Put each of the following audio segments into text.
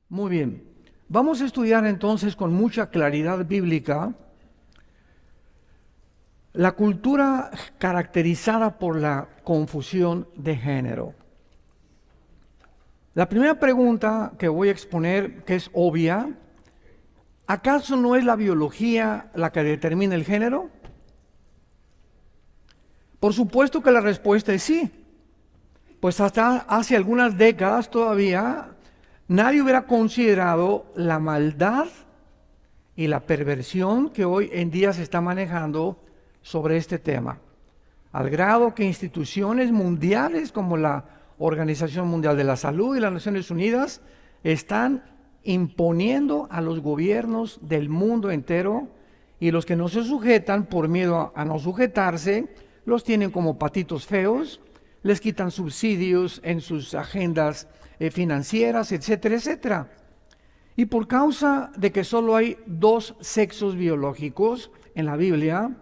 Muy bien. Vamos a estudiar entonces con mucha claridad bíblica la cultura caracterizada por la confusión de género. La primera pregunta que voy a exponer, que es obvia, ¿acaso no es la biología la que determina el género? Por supuesto que la respuesta es sí. Pues hasta hace algunas décadas todavía nadie hubiera considerado la maldad y la perversión que hoy en día se está manejando sobre este tema, al grado que instituciones mundiales como la Organización Mundial de la Salud y las Naciones Unidas están imponiendo a los gobiernos del mundo entero, y los que no se sujetan por miedo a no sujetarse, los tienen como patitos feos, les quitan subsidios en sus agendas financieras, etcétera, etcétera. Y por causa de que solo hay dos sexos biológicos en la Biblia,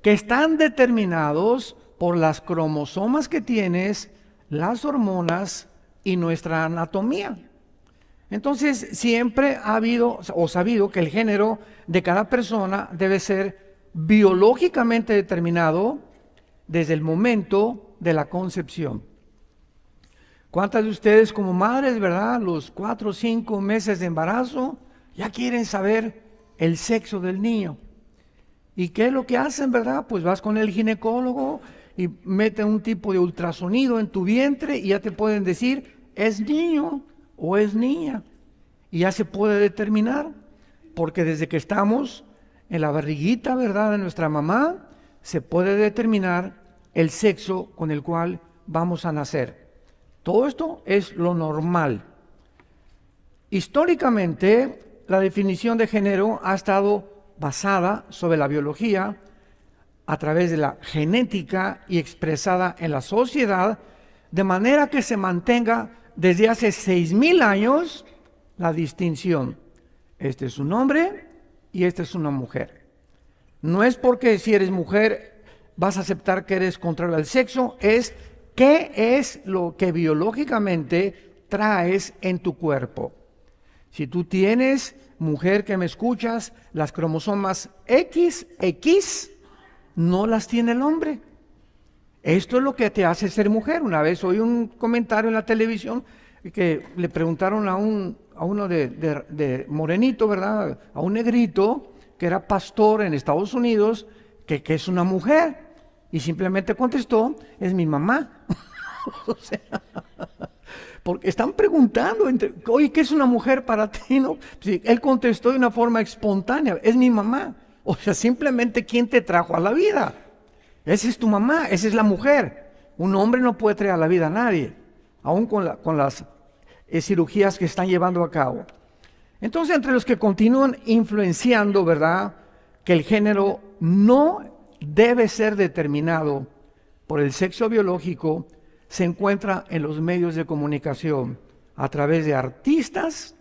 que están determinados por las cromosomas que tienes, las hormonas y nuestra anatomía. Entonces siempre ha habido o sabido que el género de cada persona debe ser biológicamente determinado desde el momento de la concepción. ¿Cuántas de ustedes como madres, verdad, los 4 o 5 meses de embarazo, ya quieren saber el sexo del niño? ¿Y qué es lo que hacen, verdad? Pues vas con el ginecólogo y meten un tipo de ultrasonido en tu vientre y ya te pueden decir, ¿es niño o es niña? Y ya se puede determinar, porque desde que estamos en la barriguita, verdad, de nuestra mamá, se puede determinar el sexo con el cual vamos a nacer. Todo esto es lo normal. Históricamente, la definición de género ha estado basada sobre la biología a través de la genética y expresada en la sociedad, de manera que se mantenga desde hace 6,000 años la distinción. Este es un hombre y esta es una mujer. No es porque si eres mujer vas a aceptar que eres contrario al sexo, es qué es lo que biológicamente traes en tu cuerpo. Si tú tienes, mujer que me escuchas, las cromosomas XX, no las tiene el hombre. Esto es lo que te hace ser mujer. Una vez oí un comentario en la televisión que le preguntaron a uno de morenito, ¿verdad? A un negrito que era pastor en Estados Unidos, que es una mujer. Y simplemente contestó, es mi mamá. O sea, porque están preguntando, oye, ¿qué es una mujer para ti? ¿No? Sí, él contestó de una forma espontánea, es mi mamá. O sea, simplemente ¿quién te trajo a la vida? Esa es tu mamá, esa es la mujer. Un hombre no puede traer a la vida a nadie, aún con las cirugías que están llevando a cabo. Entonces, entre los que continúan influenciando, ¿verdad?, que el género no debe ser determinado por el sexo biológico, se encuentra en los medios de comunicación, a través de artistas,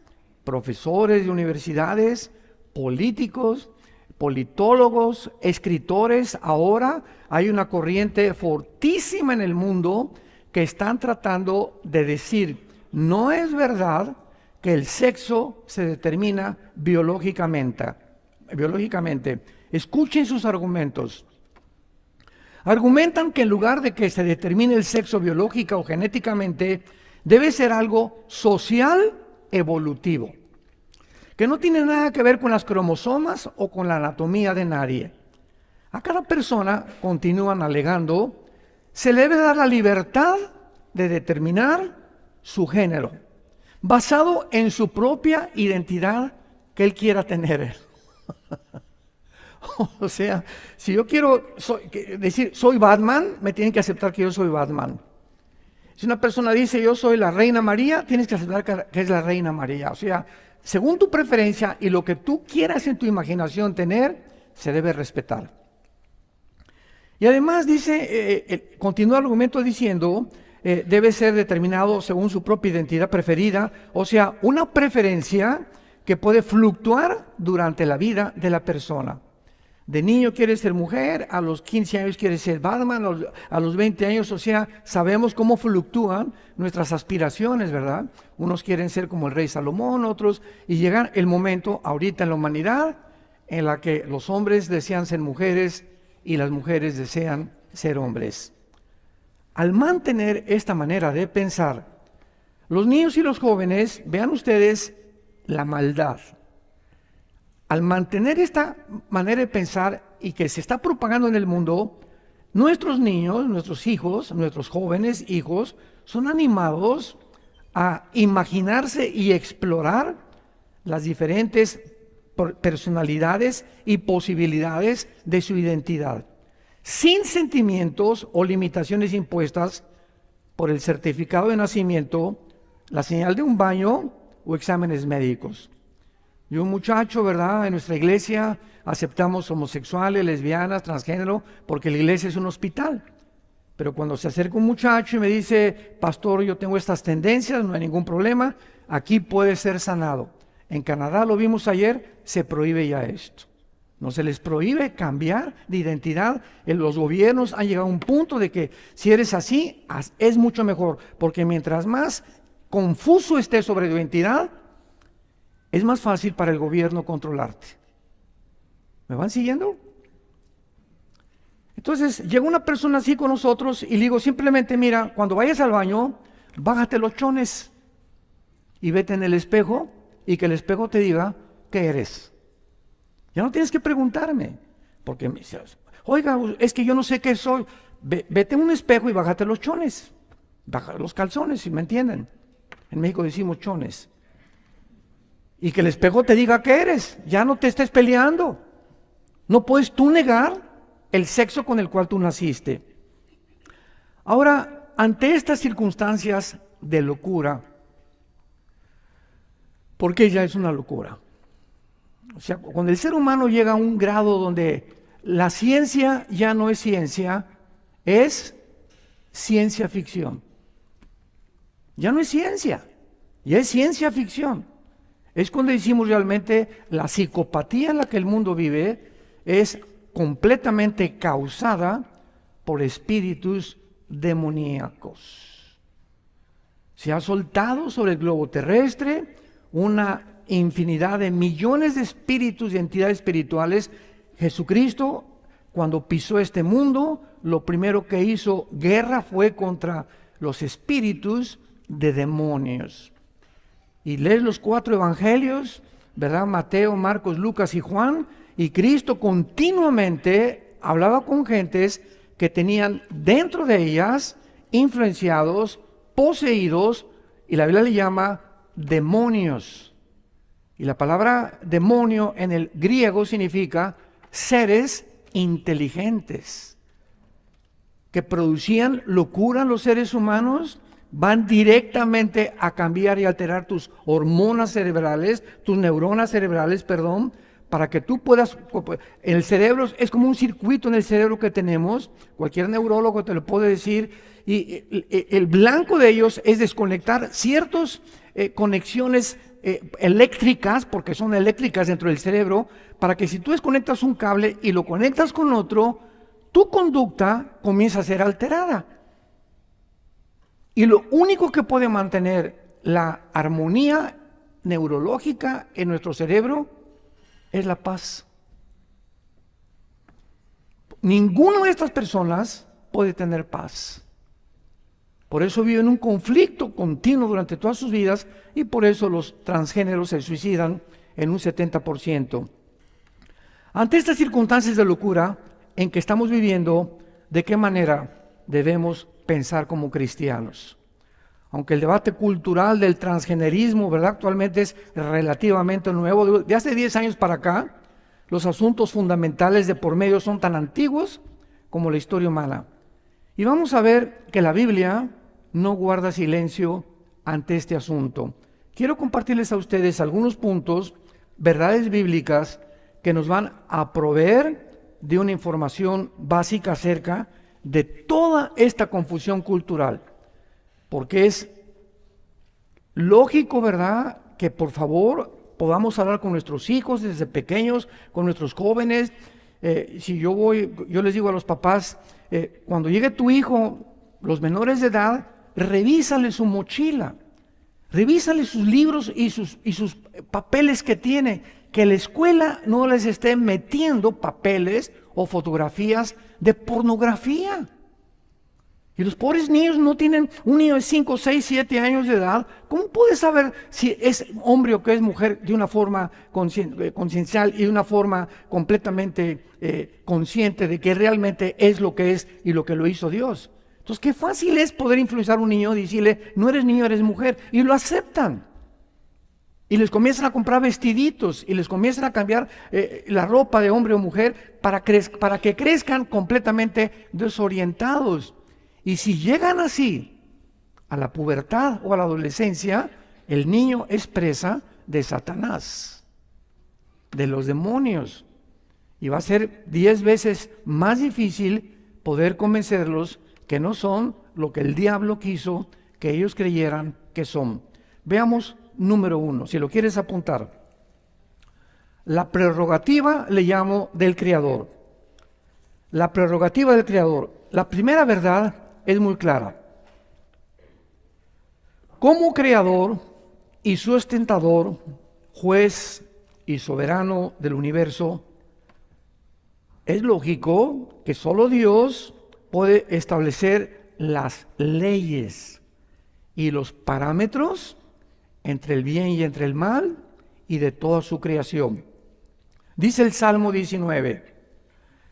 profesores de universidades, políticos, politólogos, escritores. Ahora hay una corriente fortísima en el mundo que están tratando de decir, no es verdad que el sexo se determina biológicamente. Escuchen sus argumentos. Argumentan que en lugar de que se determine el sexo biológica o genéticamente, debe ser algo social evolutivo, que no tiene nada que ver con las cromosomas o con la anatomía de nadie. A cada persona, continúan alegando, se le debe dar la libertad de determinar su género, basado en su propia identidad que él quiera tener. O sea, si yo quiero decir soy Batman, me tienen que aceptar que yo soy Batman. Si una persona dice yo soy la Reina María, tienes que aceptar que es la Reina María. O sea, según tu preferencia y lo que tú quieras en tu imaginación tener, se debe respetar. Y además dice, continúa el argumento diciendo, debe ser determinado según su propia identidad preferida, o sea, una preferencia que puede fluctuar durante la vida de la persona. De niño quieres ser mujer, a los 15 años quieres ser Batman, a los 20 años, o sea, sabemos cómo fluctúan nuestras aspiraciones, ¿verdad? Unos quieren ser como el rey Salomón, otros, y llega el momento ahorita en la humanidad en la que los hombres desean ser mujeres y las mujeres desean ser hombres. Al mantener esta manera de pensar, los niños y los jóvenes, vean ustedes la maldad. Al mantener esta manera de pensar y que se está propagando en el mundo, nuestros niños, nuestros hijos, nuestros jóvenes hijos, son animados a imaginarse y explorar las diferentes personalidades y posibilidades de su identidad, sin sentimientos o limitaciones impuestas por el certificado de nacimiento, la señal de un baño o exámenes médicos. Y un muchacho, ¿verdad? En nuestra iglesia aceptamos homosexuales, lesbianas, transgénero, porque la iglesia es un hospital. Pero cuando se acerca un muchacho y me dice, pastor, yo tengo estas tendencias, no hay ningún problema, aquí puede ser sanado. En Canadá, lo vimos ayer, se prohíbe ya esto. No se les prohíbe cambiar de identidad. Los gobiernos han llegado a un punto de que si eres así, es mucho mejor, porque mientras más confuso estés sobre tu identidad, es más fácil para el gobierno controlarte. ¿Me van siguiendo? Entonces, llega una persona así con nosotros y le digo simplemente, mira, cuando vayas al baño, bájate los chones y vete en el espejo y que el espejo te diga qué eres. Ya no tienes que preguntarme, porque me dices, oiga, es que yo no sé qué soy. Vete en un espejo y bájate los chones, baja los calzones, si me entienden. En México decimos chones. Y que el espejo te diga qué eres, ya no te estés peleando. No puedes tú negar el sexo con el cual tú naciste. Ahora, ante estas circunstancias de locura, porque ya es una locura. O sea, cuando el ser humano llega a un grado donde la ciencia ya no es ciencia, es ciencia ficción. Ya no es ciencia, ya es ciencia ficción. Es cuando decimos realmente la psicopatía en la que el mundo vive es completamente causada por espíritus demoníacos. Se ha soltado sobre el globo terrestre una infinidad de millones de espíritus y entidades espirituales. Jesucristo, cuando pisó este mundo, lo primero que hizo guerra fue contra los espíritus de demonios. Y lees los 4 evangelios, ¿verdad? Mateo, Marcos, Lucas y Juan, y Cristo continuamente hablaba con gentes que tenían dentro de ellas influenciados, poseídos, y la Biblia le llama demonios. Y la palabra demonio en el griego significa seres inteligentes, que producían locura en los seres humanos, van directamente a cambiar y alterar tus hormonas cerebrales, tus neuronas cerebrales, perdón, para que tú puedas, el cerebro es como un circuito en el cerebro que tenemos, cualquier neurólogo te lo puede decir, y el blanco de ellos es desconectar ciertas conexiones eléctricas, porque son eléctricas dentro del cerebro, para que si tú desconectas un cable y lo conectas con otro, tu conducta comienza a ser alterada. Y lo único que puede mantener la armonía neurológica en nuestro cerebro es la paz. Ninguna de estas personas puede tener paz. Por eso viven un conflicto continuo durante todas sus vidas y por eso los transgéneros se suicidan en un 70%. Ante estas circunstancias de locura en que estamos viviendo, ¿de qué manera debemos pensar como cristianos? Aunque el debate cultural del transgenerismo, ¿verdad?, actualmente es relativamente nuevo, de hace 10 años para acá, los asuntos fundamentales de por medio son tan antiguos como la historia humana. Y vamos a ver que la Biblia no guarda silencio ante este asunto. Quiero compartirles a ustedes algunos puntos, verdades bíblicas, que nos van a proveer de una información básica acerca de toda esta confusión cultural. Porque es lógico, ¿verdad?, que por favor podamos hablar con nuestros hijos desde pequeños, con nuestros jóvenes, Si yo les digo a los papás, cuando llegue tu hijo, los menores de edad, revísale su mochila, revísale sus libros y sus papeles que tiene, que la escuela no les esté metiendo papeles o fotografías de pornografía. Y los pobres niños no tienen, un niño de 5, 6, 7 años de edad, ¿cómo puede saber si es hombre o que es mujer de una forma conciencial y de una forma completamente consciente de que realmente es lo que es y lo que lo hizo Dios? Entonces, qué fácil es poder influenciar a un niño y decirle, no eres niño, eres mujer, y lo aceptan. Y les comienzan a comprar vestiditos y les comienzan a cambiar la ropa de hombre o mujer para que crezcan completamente desorientados. Y si llegan así a la pubertad o a la adolescencia, el niño es presa de Satanás, de los demonios. Y va a ser 10 veces más difícil poder convencerlos que no son lo que el diablo quiso que ellos creyeran que son. Veamos número 1, si lo quieres apuntar. La prerrogativa le llamo del Creador. La prerrogativa del Creador. La primera verdad es muy clara. Como Creador y sustentador, juez y soberano del universo, es lógico que solo Dios puede establecer las leyes y los parámetros entre el bien y entre el mal y de toda su creación. Dice el Salmo 19,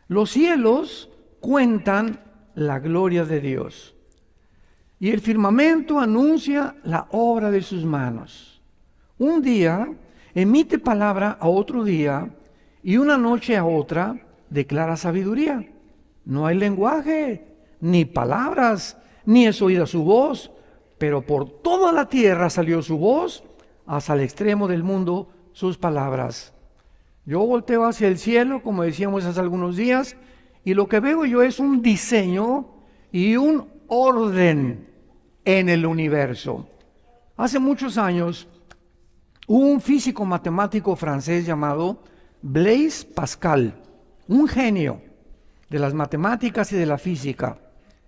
los cielos cuentan la gloria de Dios, y el firmamento anuncia la obra de sus manos. Un día emite palabra a otro día, y una noche a otra declara sabiduría. No hay lenguaje, ni palabras, ni es oída su voz, pero por toda la tierra salió su voz, hasta el extremo del mundo sus palabras. Yo volteo hacia el cielo, como decíamos hace algunos días, y lo que veo yo es un diseño y un orden en el universo. Hace muchos años, hubo un físico matemático francés llamado Blaise Pascal, un genio de las matemáticas y de la física,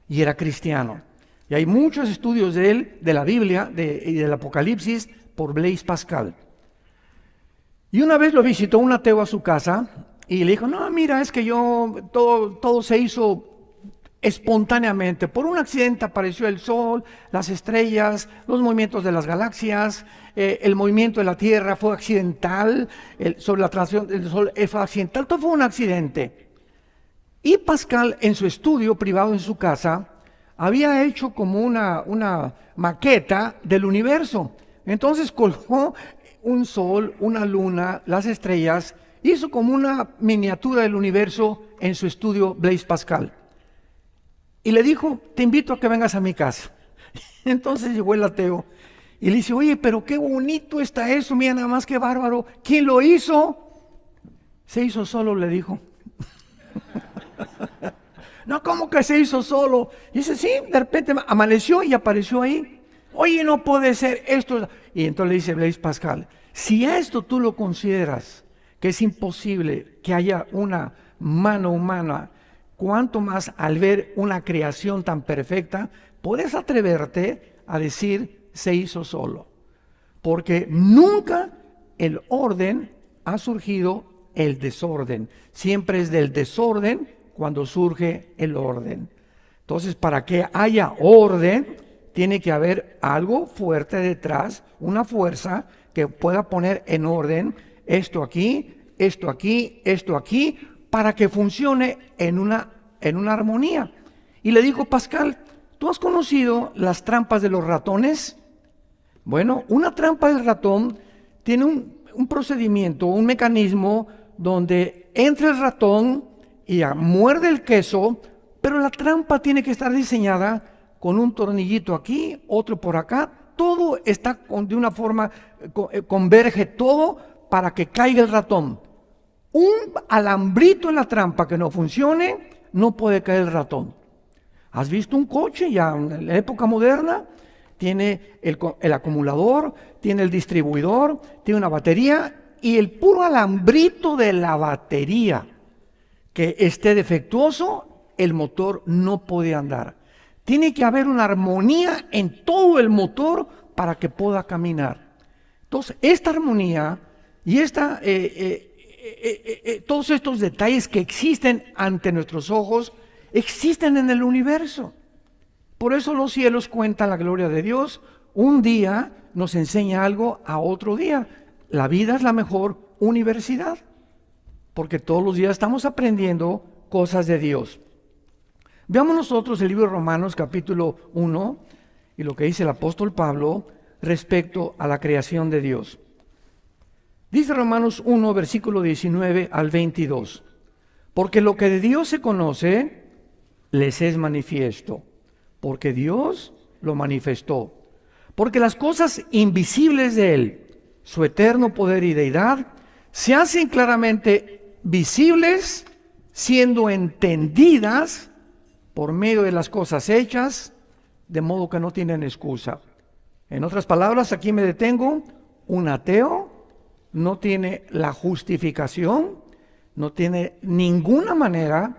y era cristiano. Y hay muchos estudios de él, de la Biblia y del Apocalipsis, por Blaise Pascal. Y una vez lo visitó un ateo a su casa y le dijo, no, mira, es que todo se hizo espontáneamente. Por un accidente apareció el sol, las estrellas, los movimientos de las galaxias, el movimiento de la Tierra fue accidental, sobre la transición del sol fue accidental, todo fue un accidente. Y Pascal, en su estudio privado en su casa, había hecho como una maqueta del universo. Entonces colgó un sol, una luna, las estrellas, hizo como una miniatura del universo en su estudio Blaise Pascal. Y le dijo, te invito a que vengas a mi casa. Entonces llegó el ateo y le dice, oye, pero qué bonito está eso, mira nada más qué bárbaro. ¿Quién lo hizo? Se hizo solo, le dijo. No, ¿cómo que se hizo solo? Y dice, sí, de repente amaneció y apareció ahí. Oye, no puede ser esto. Y entonces le dice Blaise Pascal, si a esto tú lo consideras que es imposible que haya una mano humana, cuánto más al ver una creación tan perfecta, puedes atreverte a decir se hizo solo. Porque nunca el orden ha surgido el desorden. Siempre es del desorden cuando surge el orden. Entonces, para que haya orden, tiene que haber algo fuerte detrás, una fuerza que pueda poner en orden esto aquí, esto aquí, esto aquí, para que funcione en una armonía. Y le dijo Pascal, ¿tú has conocido las trampas de los ratones? Bueno, una trampa del ratón tiene un procedimiento, un mecanismo donde entra el ratón y muerde el queso, pero la trampa tiene que estar diseñada con un tornillito aquí, otro por acá, todo está de una forma, converge todo para que caiga el ratón. Un alambrito en la trampa que no funcione, no puede caer el ratón. ¿Has visto un coche ya en la época moderna? Tiene el acumulador, tiene el distribuidor, tiene una batería y el puro alambrito de la batería que esté defectuoso, el motor no puede andar. Tiene que haber una armonía en todo el motor para que pueda caminar. Entonces, esta armonía y todos estos detalles que existen ante nuestros ojos, existen en el universo. Por eso los cielos cuentan la gloria de Dios. Un día nos enseña algo a otro día. La vida es la mejor universidad, porque todos los días estamos aprendiendo cosas de Dios. Veamos nosotros el libro de Romanos capítulo 1 y lo que dice el apóstol Pablo respecto a la creación de Dios. Dice Romanos 1, versículo 19 al 22. Porque lo que de Dios se conoce, les es manifiesto, porque Dios lo manifestó. Porque las cosas invisibles de Él, su eterno poder y deidad, se hacen claramente visibles, siendo entendidas por medio de las cosas hechas, de modo que no tienen excusa. En otras palabras, aquí me detengo. Un ateo no tiene la justificación, no tiene ninguna manera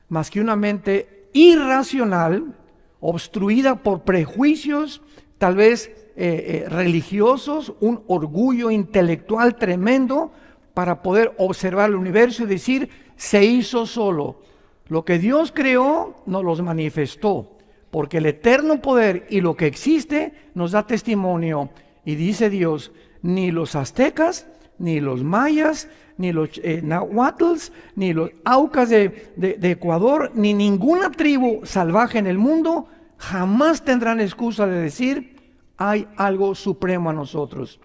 más que una mente irracional, obstruida por prejuicios, tal vez religiosos, un orgullo intelectual tremendo, para poder observar el universo y decir, se hizo solo. Lo que Dios creó nos los manifestó, porque el eterno poder y lo que existe nos da testimonio. Y dice Dios, ni los aztecas, ni los mayas, ni los nahuatls, ni los aucas de Ecuador, ni ninguna tribu salvaje en el mundo jamás tendrán excusa de decir, hay algo supremo a nosotros.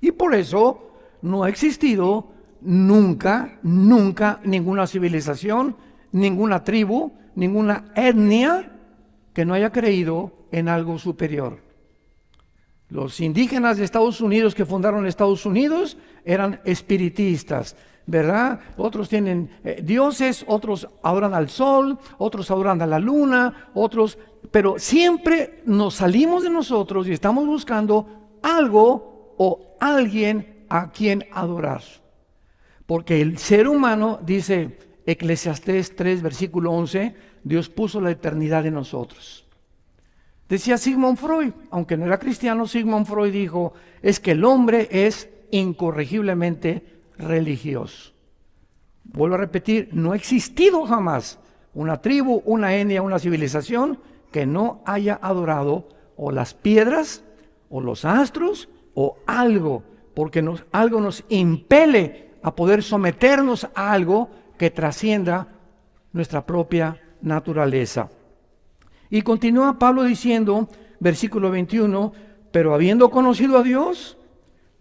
Y por eso no ha existido nunca ninguna civilización, ninguna tribu, ninguna etnia que no haya creído en algo superior. Los indígenas de Estados Unidos que fundaron Estados Unidos eran espiritistas, ¿verdad? Otros tienen dioses, otros adoran al sol, otros adoran a la luna, pero siempre nos salimos de nosotros y estamos buscando algo o alguien a quien adorar. Porque el ser humano, dice Eclesiastés 3, versículo 11, Dios puso la eternidad en nosotros. Decía Sigmund Freud, aunque no era cristiano, Sigmund Freud dijo, es que el hombre es incorregiblemente religioso. Vuelvo a repetir, no ha existido jamás una tribu, una etnia, una civilización que no haya adorado o las piedras, o los astros, o algo, porque algo nos impele a poder someternos a algo que trascienda nuestra propia naturaleza. Y continúa Pablo diciendo, versículo 21, pero habiendo conocido a Dios,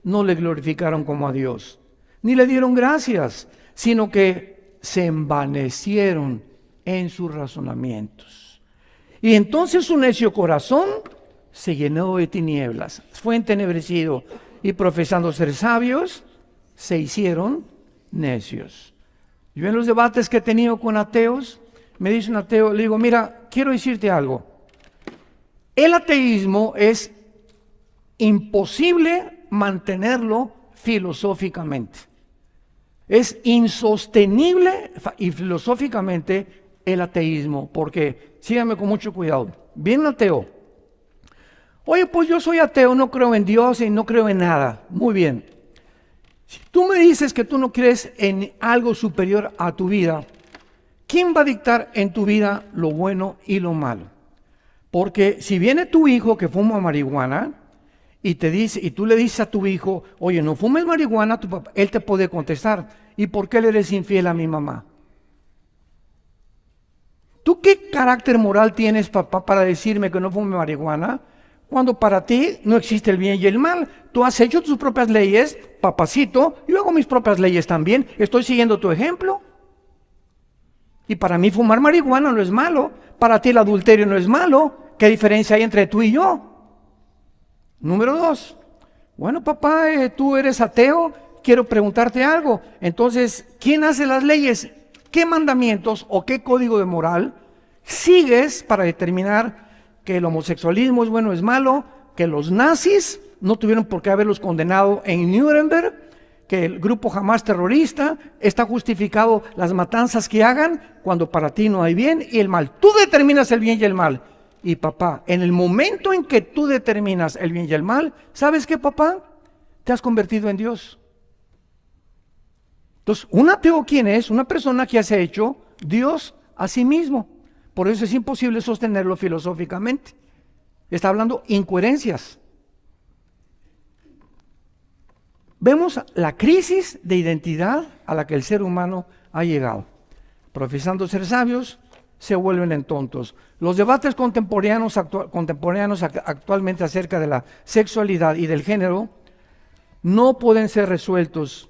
no le glorificaron como a Dios, ni le dieron gracias, sino que se envanecieron en sus razonamientos. Y entonces su necio corazón se llenó de tinieblas, fue entenebrecido, y profesando ser sabios, se hicieron necios. Yo en los debates que he tenido con ateos, me dice un ateo, le digo, mira, quiero decirte algo. El ateísmo es imposible mantenerlo filosóficamente. Es insostenible y filosóficamente el ateísmo, porque, síganme con mucho cuidado, viene un ateo. Oye, pues yo soy ateo, no creo en Dios y no creo en nada. Muy bien. Si tú me dices que tú no crees en algo superior a tu vida, ¿quién va a dictar en tu vida lo bueno y lo malo? Porque si viene tu hijo que fuma marihuana y tú le dices a tu hijo, oye, no fumes marihuana, él te puede contestar, ¿y por qué le eres infiel a mi mamá? ¿Tú qué carácter moral tienes, papá, para decirme que no fume marihuana? Cuando para ti no existe el bien y el mal. Tú has hecho tus propias leyes, papacito, yo hago mis propias leyes también, estoy siguiendo tu ejemplo. Y para mí fumar marihuana no es malo, para ti el adulterio no es malo. ¿Qué diferencia hay entre tú y yo? Número 2. Bueno, papá, tú eres ateo, quiero preguntarte algo. Entonces, ¿quién hace las leyes? ¿Qué mandamientos o qué código de moral sigues para determinar que el homosexualismo es bueno o es malo? Que los nazis no tuvieron por qué haberlos condenado en Nuremberg, que el grupo Hamás terrorista está justificado las matanzas que hagan cuando para ti no hay bien y el mal. Tú determinas el bien y el mal. Y papá, en el momento en que tú determinas el bien y el mal, ¿sabes qué, papá? Te has convertido en Dios. Entonces, un ateo, ¿quién es? Una persona que se ha hecho Dios a sí mismo. Por eso es imposible sostenerlo filosóficamente. Está hablando incoherencias. Vemos la crisis de identidad a la que el ser humano ha llegado. Profesando ser sabios, se vuelven en tontos. Los debates contemporáneos actualmente acerca de la sexualidad y del género no pueden ser resueltos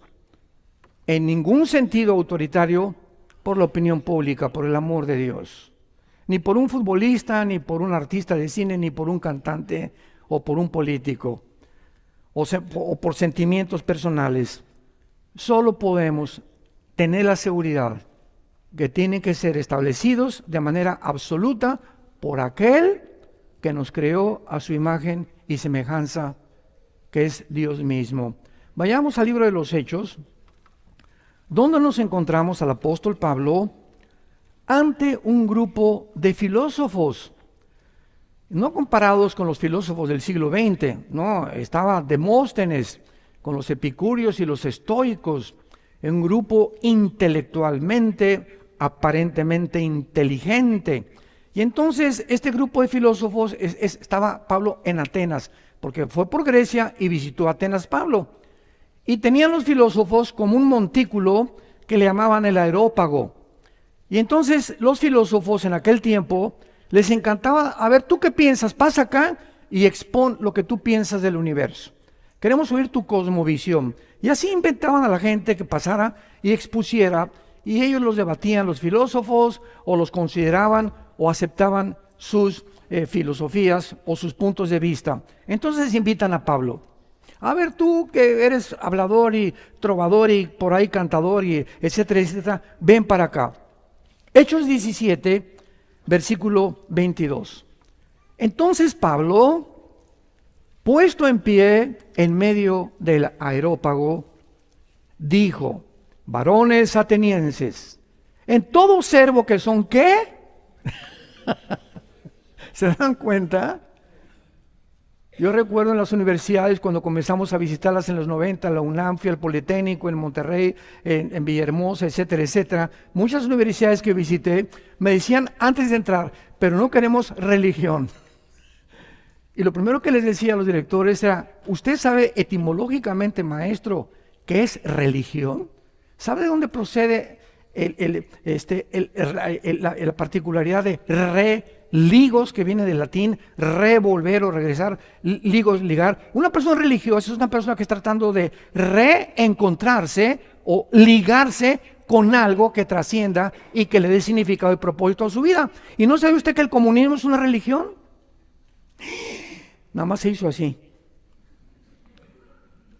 en ningún sentido autoritario por la opinión pública, por el amor de Dios. Ni por un futbolista, ni por un artista de cine, ni por un cantante o por un político, o por sentimientos personales. Solo podemos tener la seguridad que tienen que ser establecidos de manera absoluta por aquel que nos creó a su imagen y semejanza, que es Dios mismo. Vayamos al libro de los Hechos, donde nos encontramos al apóstol Pablo ante un grupo de filósofos, no comparados con los filósofos del siglo XX, no, estaba Demóstenes con los epicúreos y los estoicos, un grupo intelectualmente, aparentemente inteligente. Y entonces este grupo de filósofos, estaba Pablo en Atenas, porque fue por Grecia y visitó Atenas Pablo. Y tenían los filósofos como un montículo que le llamaban el Areópago. Y entonces los filósofos en aquel tiempo les encantaba, a ver, ¿tú qué piensas? Pasa acá y expón lo que tú piensas del universo. Queremos oír tu cosmovisión. Y así inventaban a la gente que pasara y expusiera, y ellos los debatían, los filósofos, o los consideraban o aceptaban sus filosofías o sus puntos de vista. Entonces invitan a Pablo. A ver, tú que eres hablador y trovador y por ahí cantador y etcétera, etcétera, ven para acá. Hechos 17, versículo 22. Entonces Pablo, puesto en pie en medio del Areópago, dijo: varones atenienses, en todo servo que son, ¿qué? ¿Se dan cuenta? Yo recuerdo en las universidades cuando comenzamos a visitarlas en los 90, la UNAM, fui al Politécnico, en Monterrey, en Villahermosa, etcétera, etcétera. Muchas universidades que visité me decían antes de entrar, pero no queremos religión. Y lo primero que les decía a los directores era: ¿usted sabe etimológicamente, maestro, qué es religión? ¿Sabe de dónde procede la particularidad de ligos, que viene del latín revolver o regresar, ligos, ligar? Una persona religiosa es una persona que está tratando de reencontrarse o ligarse con algo que trascienda y que le dé significado y propósito a su vida. ¿Y no sabe usted que el comunismo es una religión? Nada más se hizo así.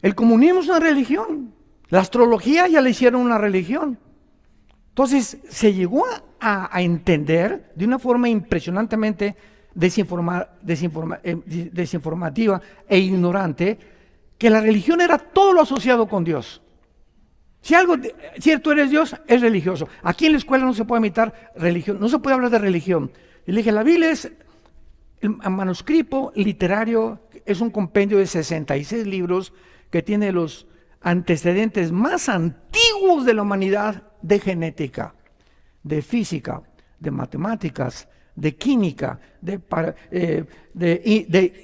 El comunismo es una religión. La astrología ya le hicieron una religión. Entonces se llegó a entender de una forma impresionantemente desinformativa e ignorante que la religión era todo lo asociado con Dios. Si tú eres Dios, es religioso. Aquí en la escuela no se puede imitar religión, no se puede hablar de religión. Y le dije, la Biblia es el manuscrito literario, es un compendio de 66 libros que tiene los antecedentes más antiguos de la humanidad, de genética, de física, de matemáticas, de química, de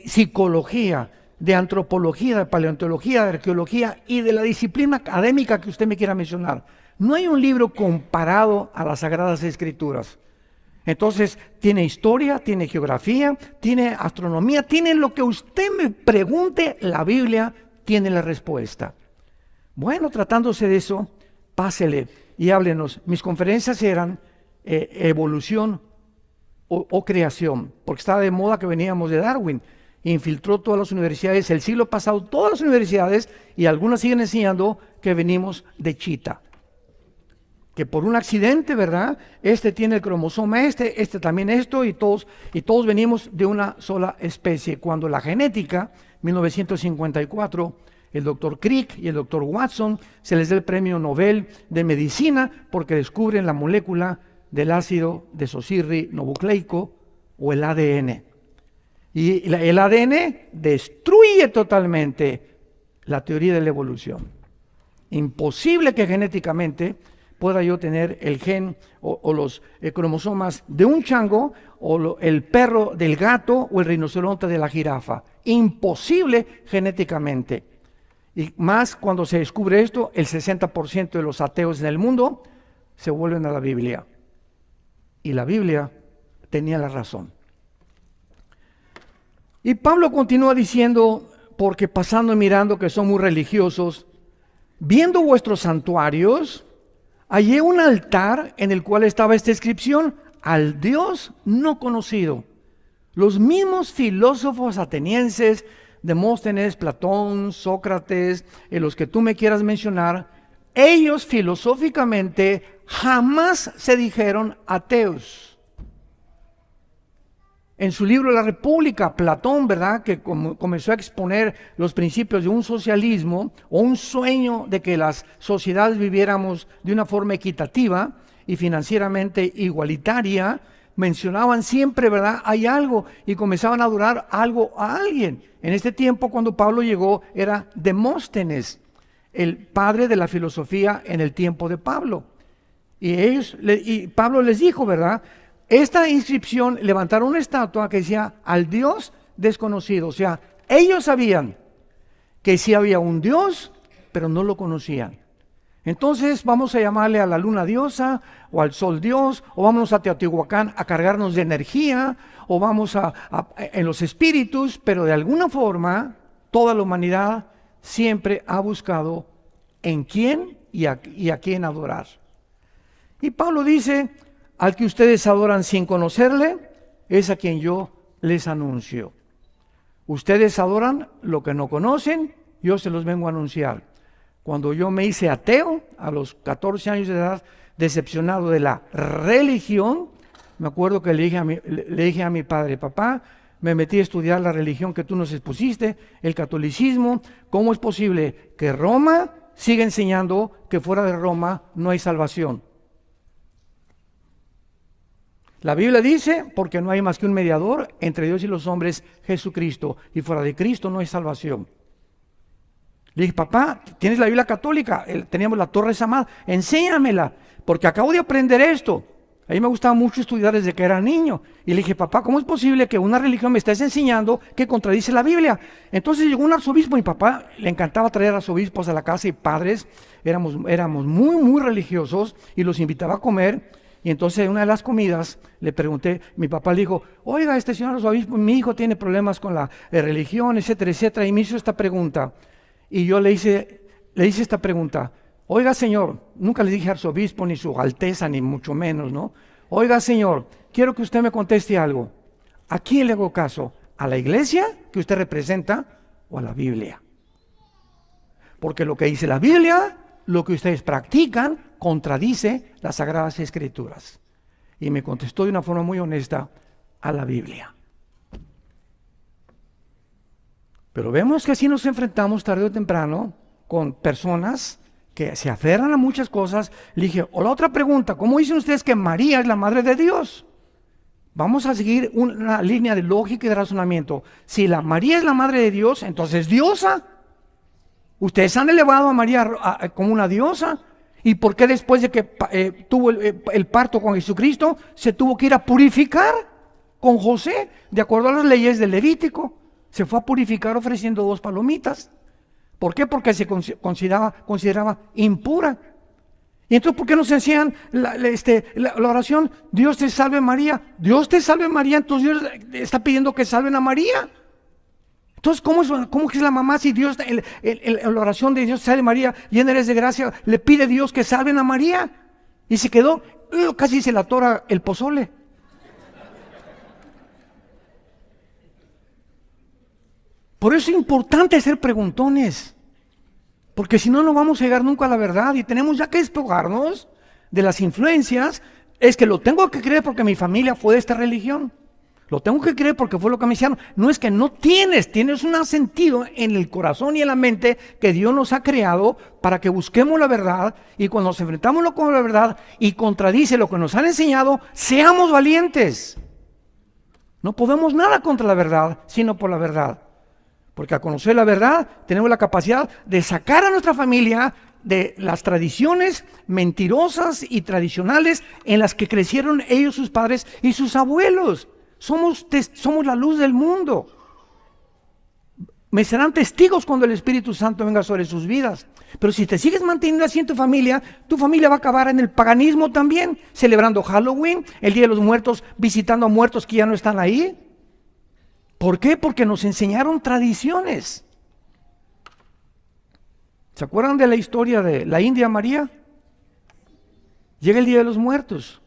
psicología, de antropología, de paleontología, de arqueología y de la disciplina académica que usted me quiera mencionar. No hay un libro comparado a las Sagradas Escrituras. Entonces, tiene historia, tiene geografía, tiene astronomía, tiene lo que usted me pregunte, la Biblia tiene la respuesta. Bueno, tratándose de eso, pásele y háblenos. Mis conferencias eran evolución o creación, porque estaba de moda que veníamos de Darwin. Infiltró todas las universidades, el siglo pasado, todas las universidades, y algunas siguen enseñando que venimos de chita. Que por un accidente, ¿verdad? Este tiene el cromosoma este también esto, y todos venimos de una sola especie. Cuando la genética, 1954, el doctor Crick y el doctor Watson, se les da el premio Nobel de Medicina porque descubren la molécula del ácido desoxirribonucleico o el ADN. Y el ADN destruye totalmente la teoría de la evolución. Imposible que genéticamente pueda yo tener el gen o los cromosomas de un chango o el perro del gato o el rinoceronte de la jirafa. Imposible genéticamente. Y más cuando se descubre esto, el 60% de los ateos en el mundo se vuelven a la Biblia. Y la Biblia tenía la razón. Y Pablo continúa diciendo, porque pasando y mirando que son muy religiosos, viendo vuestros santuarios, hallé un altar en el cual estaba esta inscripción: al Dios no conocido. Los mismos filósofos atenienses, Demóstenes, Platón, Sócrates, los que tú me quieras mencionar, ellos filosóficamente jamás se dijeron ateos. En su libro La República, Platón, ¿verdad?, que comenzó a exponer los principios de un socialismo o un sueño de que las sociedades viviéramos de una forma equitativa y financieramente igualitaria, mencionaban siempre, ¿verdad?, hay algo, y comenzaban a adorar algo a alguien. En este tiempo, cuando Pablo llegó, era Demóstenes, el padre de la filosofía en el tiempo de Pablo. Y Pablo les dijo, ¿verdad?, esta inscripción, levantaron una estatua que decía al Dios desconocido. O sea, ellos sabían que sí había un Dios, pero no lo conocían. Entonces vamos a llamarle a la luna diosa, o al sol dios, o vámonos a Teotihuacán a cargarnos de energía, o vamos en los espíritus, pero de alguna forma toda la humanidad siempre ha buscado en quién y a quién adorar. Y Pablo dice: al que ustedes adoran sin conocerle, es a quien yo les anuncio. Ustedes adoran lo que no conocen, yo se los vengo a anunciar. Cuando yo me hice ateo, a los 14 años de edad, decepcionado de la religión, me acuerdo que le dije a mi padre: papá, me metí a estudiar la religión que tú nos expusiste, el catolicismo. ¿Cómo es posible que Roma siga enseñando que fuera de Roma no hay salvación? La Biblia dice, porque no hay más que un mediador entre Dios y los hombres, Jesucristo, y fuera de Cristo no hay salvación. Le dije: papá, ¿tienes la Biblia católica? Teníamos la Torre Samad, enséñamela, porque acabo de aprender esto. A mí me gustaba mucho estudiar desde que era niño. Y le dije: papá, ¿cómo es posible que una religión me estés enseñando que contradice la Biblia? Entonces llegó un arzobispo, mi papá le encantaba traer arzobispos a la casa y padres, éramos muy, muy religiosos, y los invitaba a comer. Y entonces en una de las comidas le pregunté, mi papá le dijo: oiga, este señor arzobispo, mi hijo tiene problemas con la religión, etcétera, etcétera. Y me hizo esta pregunta. Y yo le hice esta pregunta: oiga, señor, nunca le dije arzobispo, ni su alteza, ni mucho menos, ¿no? Oiga, señor, quiero que usted me conteste algo. ¿A quién le hago caso? ¿A la iglesia que usted representa o a la Biblia? Porque lo que dice la Biblia, lo que ustedes practican, contradice las Sagradas Escrituras. Y me contestó de una forma muy honesta: a la Biblia. Pero vemos que así nos enfrentamos tarde o temprano con personas que se aferran a muchas cosas. Le dije: o la otra pregunta, ¿cómo dicen ustedes que María es la madre de Dios? Vamos a seguir una línea de lógica y de razonamiento. Si María es la madre de Dios, entonces diosa. Ustedes han elevado a María como una diosa. ¿Y por qué después de que tuvo el parto con Jesucristo se tuvo que ir a purificar con José? De acuerdo a las leyes del Levítico, se fue a purificar ofreciendo 2 palomitas. ¿Por qué? Porque se consideraba impura. Y entonces, ¿por qué nos enseñan la oración? Dios te salve María. Dios te salve María, entonces Dios está pidiendo que salven a María. Entonces, ¿cómo que es la mamá si Dios, la oración de Dios salve María, llena eres de gracia, le pide a Dios que salven a María? Y se quedó, casi se la atora el pozole. Por eso es importante ser preguntones, porque si no, no vamos a llegar nunca a la verdad, y tenemos ya que despojarnos de las influencias. Es que lo tengo que creer porque mi familia fue de esta religión. Lo tengo que creer porque fue lo que me hicieron. No es que no tienes un sentido en el corazón y en la mente que Dios nos ha creado para que busquemos la verdad, y cuando nos enfrentamos con la verdad y contradice lo que nos han enseñado, seamos valientes. No podemos nada contra la verdad, sino por la verdad. Porque al conocer la verdad, tenemos la capacidad de sacar a nuestra familia de las tradiciones mentirosas y tradicionales en las que crecieron ellos, sus padres y sus abuelos. Somos la luz del mundo. Me serán testigos cuando el Espíritu Santo venga sobre sus vidas. Pero si te sigues manteniendo así en tu familia va a acabar en el paganismo también, celebrando Halloween, el Día de los Muertos, visitando a muertos que ya no están ahí. ¿Por qué? Porque nos enseñaron tradiciones. ¿Se acuerdan de la historia de la India María? Llega el Día de los Muertos.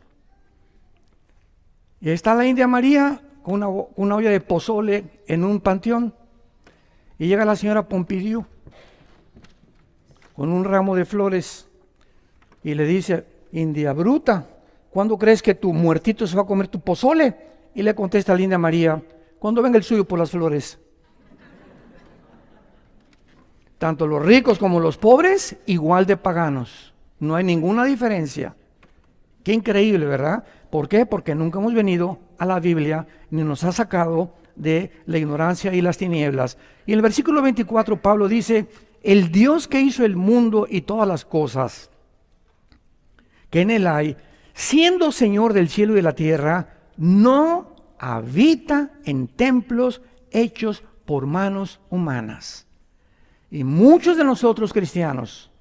Y ahí está la India María con una olla de pozole en un panteón. Y llega la señora Pompidou con un ramo de flores y le dice: India bruta, ¿cuándo crees que tu muertito se va a comer tu pozole? Y le contesta a la India María: cuando venga el suyo por las flores. Tanto los ricos como los pobres, igual de paganos. No hay ninguna diferencia. Qué increíble, ¿verdad? ¿Por qué? Porque nunca hemos venido a la Biblia ni nos ha sacado de la ignorancia y las tinieblas. Y en el versículo 24 Pablo dice: el Dios que hizo el mundo y todas las cosas que en él hay, siendo Señor del cielo y de la tierra, no habita en templos hechos por manos humanas. Y muchos de nosotros cristianos,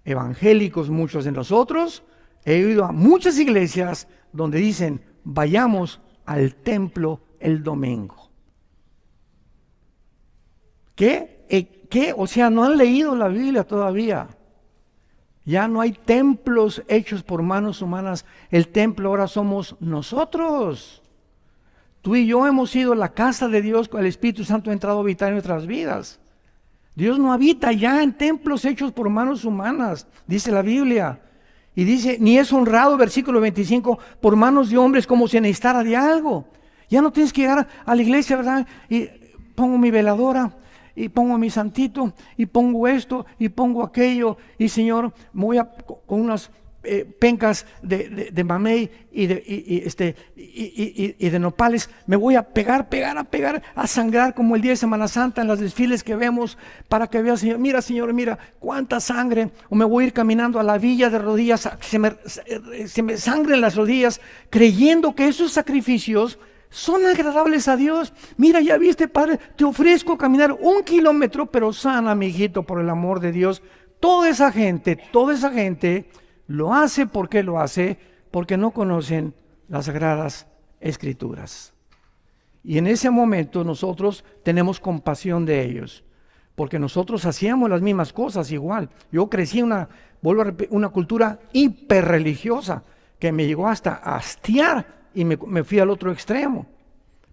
evangélicos, muchos de nosotros, he ido a muchas iglesias donde dicen: vayamos al templo el domingo. ¿Qué? O sea, no han leído la Biblia todavía. Ya no hay templos hechos por manos humanas. El templo ahora somos nosotros. Tú y yo hemos sido la casa de Dios, con el Espíritu Santo ha entrado a habitar en nuestras vidas. Dios no habita ya en templos hechos por manos humanas, dice la Biblia. Y dice: ni es honrado, versículo 25, por manos de hombres como si necesitara de algo. Ya no tienes que llegar a la iglesia, ¿verdad? Y pongo mi veladora, y pongo mi santito, y pongo esto, y pongo aquello, y Señor, me voy con unas pencas de mamey y de nopales, me voy a pegar, a sangrar como el día de Semana Santa en los desfiles que vemos, para que veas: Señor, mira cuánta sangre. O me voy a ir caminando a la villa de rodillas, se me sangren las rodillas, creyendo que esos sacrificios son agradables a Dios. Mira, ya viste, Padre, te ofrezco caminar 1 kilómetro, pero sana, mi hijito, por el amor de Dios. Toda esa gente lo hace. ¿Por qué lo hace? Porque no conocen las Sagradas Escrituras. Y en ese momento nosotros tenemos compasión de ellos, porque nosotros hacíamos las mismas cosas igual. Yo crecí en una cultura hiperreligiosa que me llegó hasta a hastiar, y me fui al otro extremo.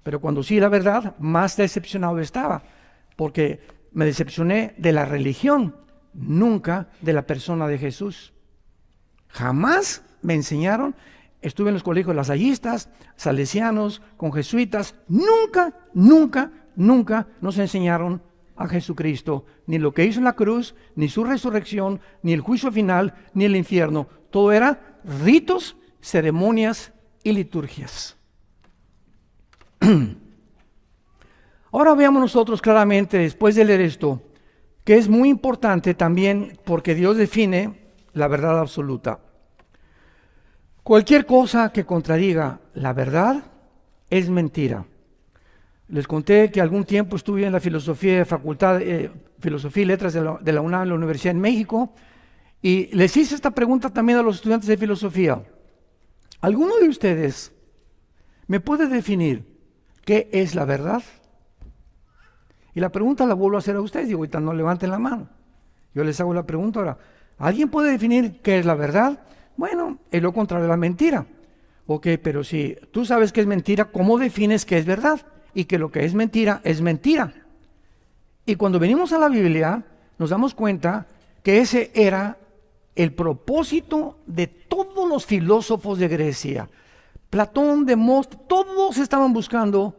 Pero cuando sí la verdad, más decepcionado estaba, porque me decepcioné de la religión, nunca de la persona de Jesús. Jamás me enseñaron. Estuve en los colegios lasallistas, salesianos, con jesuitas. Nunca nos enseñaron a Jesucristo, ni lo que hizo en la cruz, ni su resurrección, ni el juicio final, ni el infierno. Todo era ritos, ceremonias y liturgias. Ahora veamos nosotros claramente, después de leer esto, que es muy importante también, porque Dios define la verdad absoluta. Cualquier cosa que contradiga la verdad es mentira. Les conté que algún tiempo estuve en la filosofía, facultad Filosofía y Letras de la UNAM, en la Universidad en México, y les hice esta pregunta también a los estudiantes de filosofía: ¿alguno de ustedes me puede definir qué es la verdad? Y la pregunta la vuelvo a hacer a ustedes. Digo, ahorita no levanten la mano. Yo les hago la pregunta ahora. ¿Alguien puede definir qué es la verdad? Bueno, es lo contrario de la mentira. Ok, pero si tú sabes que es mentira, ¿cómo defines qué es verdad? Y que lo que es mentira es mentira. Y cuando venimos a la Biblia, nos damos cuenta que ese era el propósito de todos los filósofos de Grecia. Platón, Demóstenes, todos estaban buscando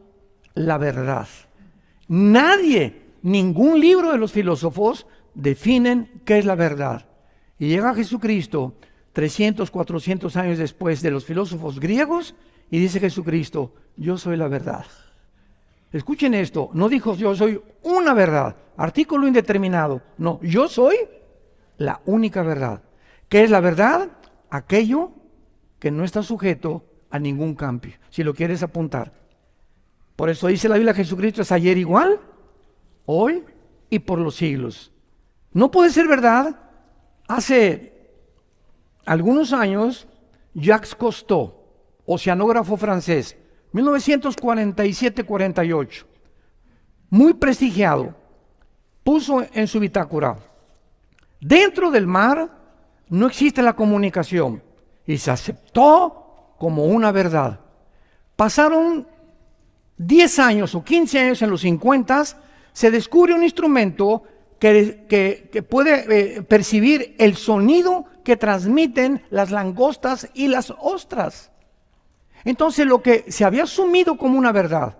la verdad. Nadie, ningún libro de los filósofos definen qué es la verdad. Y llega Jesucristo 300, 400 años después de los filósofos griegos y dice Jesucristo, yo soy la verdad. Escuchen esto, no dijo yo soy una verdad, artículo indeterminado. No, yo soy la única verdad. ¿Qué es la verdad? Aquello que no está sujeto a ningún cambio, si lo quieres apuntar. Por eso dice la Biblia, Jesucristo es ayer igual, hoy y por los siglos. No puede ser verdad. Hace algunos años, Jacques Cousteau, oceanógrafo francés, 1947-48, muy prestigiado, puso en su bitácora, dentro del mar no existe la comunicación, y se aceptó como una verdad. Pasaron 10 años o 15 años, en los 50, se descubre un instrumento que puede percibir el sonido que transmiten las langostas y las ostras. Entonces lo que se había asumido como una verdad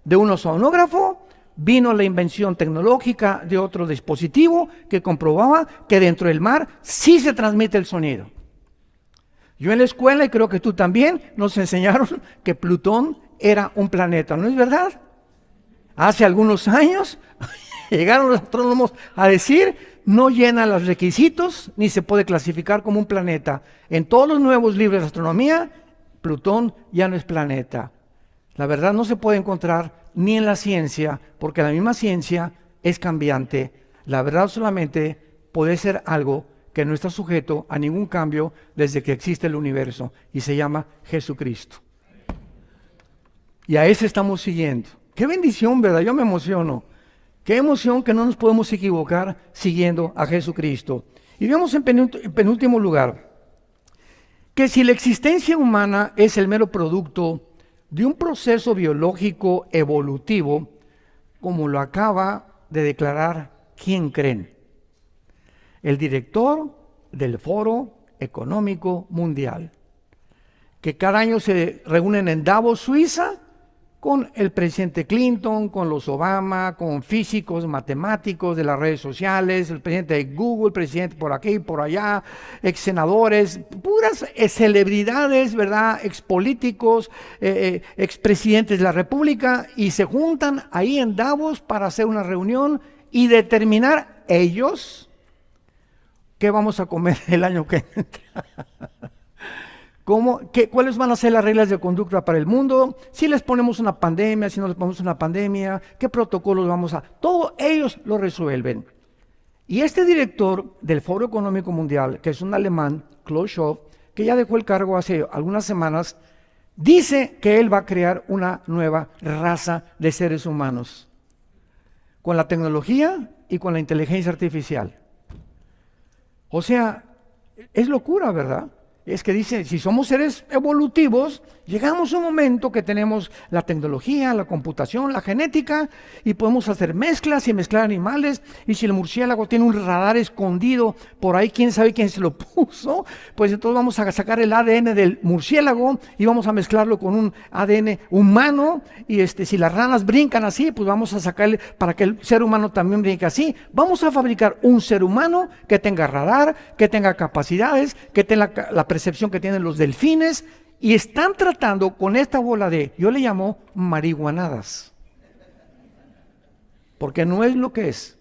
de un oceanógrafo, vino la invención tecnológica de otro dispositivo que comprobaba que dentro del mar sí se transmite el sonido. Yo en la escuela, y creo que tú también, nos enseñaron que Plutón era un planeta, ¿no es verdad? Hace algunos años llegaron los astrónomos a decir, no llena los requisitos ni se puede clasificar como un planeta. En todos los nuevos libros de astronomía, Plutón ya no es planeta. La verdad no se puede encontrar ni en la ciencia, porque la misma ciencia es cambiante. La verdad solamente puede ser algo que no está sujeto a ningún cambio desde que existe el universo, y se llama Jesucristo. Y a ese estamos siguiendo. Qué bendición, ¿verdad? Yo me emociono. Qué emoción que no nos podemos equivocar siguiendo a Jesucristo. Y vemos en penúltimo lugar, que si la existencia humana es el mero producto de un proceso biológico evolutivo, como lo acaba de declarar, ¿quién creen? El director del Foro Económico Mundial, que cada año se reúnen en Davos, Suiza, con el presidente Clinton, con los Obama, con físicos, matemáticos de las redes sociales, el presidente de Google, el presidente por aquí y por allá, ex senadores, puras celebridades, ¿verdad? Ex políticos, ex presidentes de la República, y se juntan ahí en Davos para hacer una reunión y determinar ellos qué vamos a comer el año que entra. ¿Cuáles van a ser las reglas de conducta para el mundo? Si les ponemos una pandemia, si no les ponemos una pandemia, ¿qué protocolos vamos a...? Todo ellos lo resuelven. Y este director del Foro Económico Mundial, que es un alemán, Klaus Schwab, que ya dejó el cargo hace algunas semanas, dice que él va a crear una nueva raza de seres humanos, con la tecnología y con la inteligencia artificial. O sea, es locura, ¿verdad? Es que dice, si somos seres evolutivos, llegamos a un momento que tenemos la tecnología, la computación, la genética, y podemos hacer mezclas y mezclar animales, y si el murciélago tiene un radar escondido por ahí, quién sabe quién se lo puso, pues entonces vamos a sacar el ADN del murciélago y vamos a mezclarlo con un ADN humano, y si las ranas brincan así, pues vamos a sacarle para que el ser humano también brinque así. Vamos a fabricar un ser humano que tenga radar, que tenga capacidades, que tenga la percepción que tienen los delfines, y están tratando con esta bola de, yo le llamo marihuanadas, porque no es lo que es,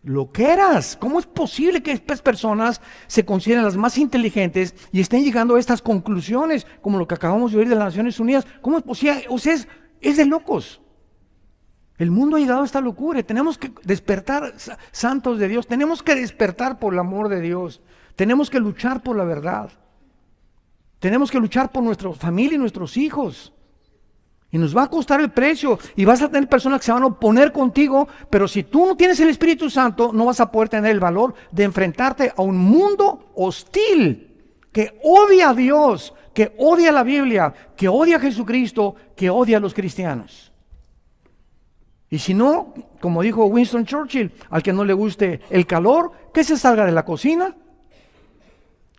lo que eras. ¿Cómo es posible que estas personas se consideren las más inteligentes y estén llegando a estas conclusiones, como lo que acabamos de oír de las Naciones Unidas? ¿Cómo es posible? O sea, es de locos. El mundo ha llegado a esta locura. Tenemos que despertar, santos de Dios, tenemos que despertar por el amor de Dios. Tenemos que luchar por la verdad. Tenemos que luchar por nuestra familia y nuestros hijos. Y nos va a costar el precio. Y vas a tener personas que se van a oponer contigo. Pero si tú no tienes el Espíritu Santo, no vas a poder tener el valor de enfrentarte a un mundo hostil, que odia a Dios, que odia la Biblia, que odia a Jesucristo, que odia a los cristianos. Y si no, como dijo Winston Churchill, al que no le guste el calor, que se salga de la cocina.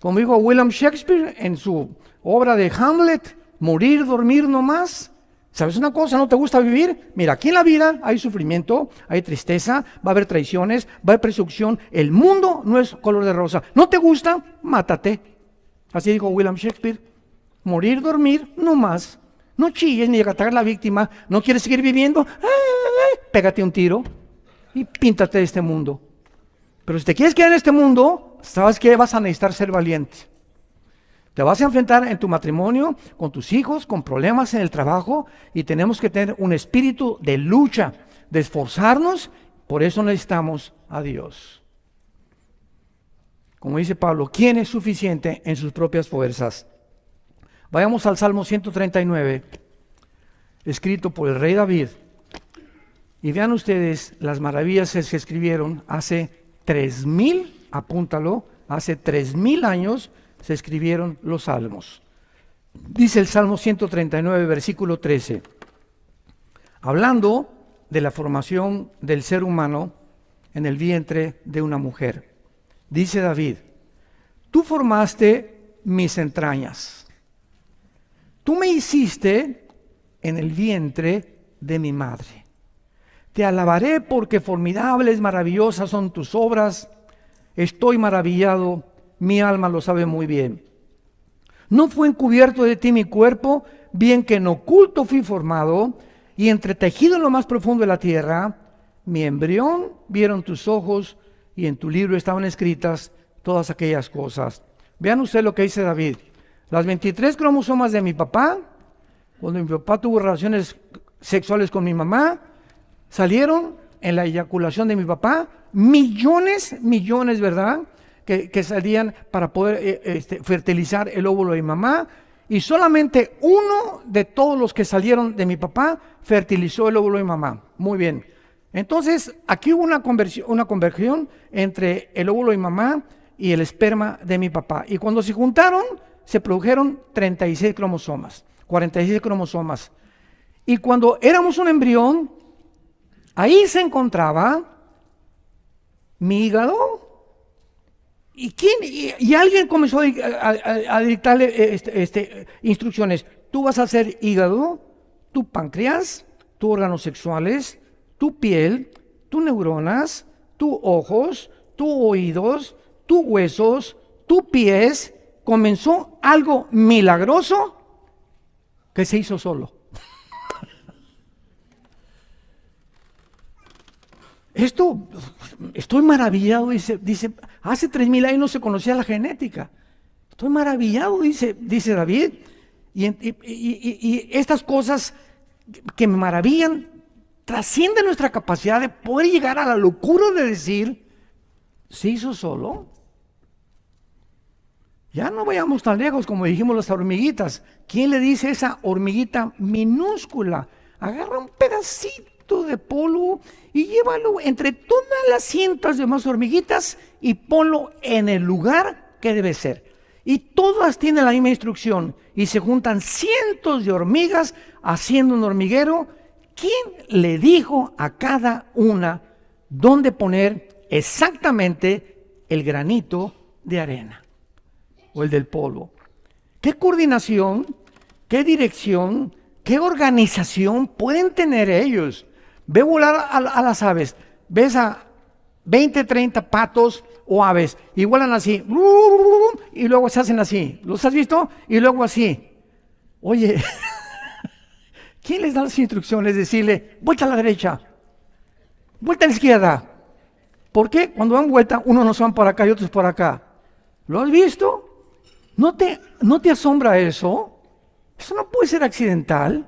Como dijo William Shakespeare en su obra de Hamlet, morir, dormir no más. ¿Sabes una cosa? ¿No te gusta vivir? Mira, aquí en la vida hay sufrimiento, hay tristeza, va a haber traiciones, va a haber persecución. El mundo no es color de rosa. ¿No te gusta? Mátate. Así dijo William Shakespeare. Morir, dormir, no más. No chilles ni atacar a la víctima. ¿No quieres seguir viviendo? Pégate un tiro y píntate de este mundo. Pero si te quieres quedar en este mundo, sabes que vas a necesitar ser valiente. Te vas a enfrentar en tu matrimonio, con tus hijos, con problemas en el trabajo, y tenemos que tener un espíritu de lucha, de esforzarnos. Por eso necesitamos a Dios. Como dice Pablo, ¿quién es suficiente en sus propias fuerzas? Vayamos al Salmo 139, escrito por el rey David, y vean ustedes las maravillas que se escribieron hace 3000, apúntalo, hace 3000 años se escribieron los salmos. Dice el Salmo 139, versículo 13, hablando de la formación del ser humano en el vientre de una mujer. Dice David, tú formaste mis entrañas. Tú me hiciste en el vientre de mi madre. Te alabaré porque formidables, maravillosas son tus obras. Estoy maravillado, mi alma lo sabe muy bien. No fue encubierto de ti mi cuerpo, bien que en oculto fui formado y entretejido en lo más profundo de la tierra. Mi embrión vieron tus ojos y en tu libro estaban escritas todas aquellas cosas. Vean ustedes lo que dice David. Las 23 cromosomas de mi papá, cuando mi papá tuvo relaciones sexuales con mi mamá, salieron en la eyaculación de mi papá, millones, ¿verdad?, que salían para poder fertilizar el óvulo de mi mamá, y solamente uno de todos los que salieron de mi papá fertilizó el óvulo de mi mamá. Muy bien. Entonces, aquí hubo una conversión entre el óvulo de mi mamá y el esperma de mi papá. Y cuando se juntaron, se produjeron 36 cromosomas, 46 cromosomas. Y cuando éramos un embrión, ahí se encontraba mi hígado. Y alguien comenzó a dictarle instrucciones. Tú vas a hacer hígado, tu páncreas, tus órganos sexuales, tu piel, tus neuronas, tus ojos, tus oídos, tus huesos, tus pies. Comenzó algo milagroso que se hizo solo. Estoy maravillado, dice, hace 3000 años no se conocía la genética. Estoy maravillado, dice David. Y estas cosas que me maravillan trascienden nuestra capacidad de poder llegar a la locura de decir, ¿se hizo solo? Ya no vayamos tan lejos como dijimos las hormiguitas. ¿Quién le dice a esa hormiguita minúscula? Agarra un pedacito de polvo y llévalo entre todas las cientos de más hormiguitas y ponlo en el lugar que debe ser. Y todas tienen la misma instrucción y se juntan cientos de hormigas haciendo un hormiguero. ¿Quién le dijo a cada una dónde poner exactamente el granito de arena o el del polvo? ¿Qué coordinación, qué dirección, qué organización pueden tener ellos? Ve volar a las aves, ves a 20, 30 patos o aves, y vuelan así, y luego se hacen así. ¿Los has visto? Y luego así. Oye, ¿quién les da las instrucciones? Decirle, vuelta a la derecha, vuelta a la izquierda. ¿Por qué? Cuando dan vuelta, unos van por acá y otros por acá. ¿Lo has visto? ¿No te asombra eso? Eso no puede ser accidental.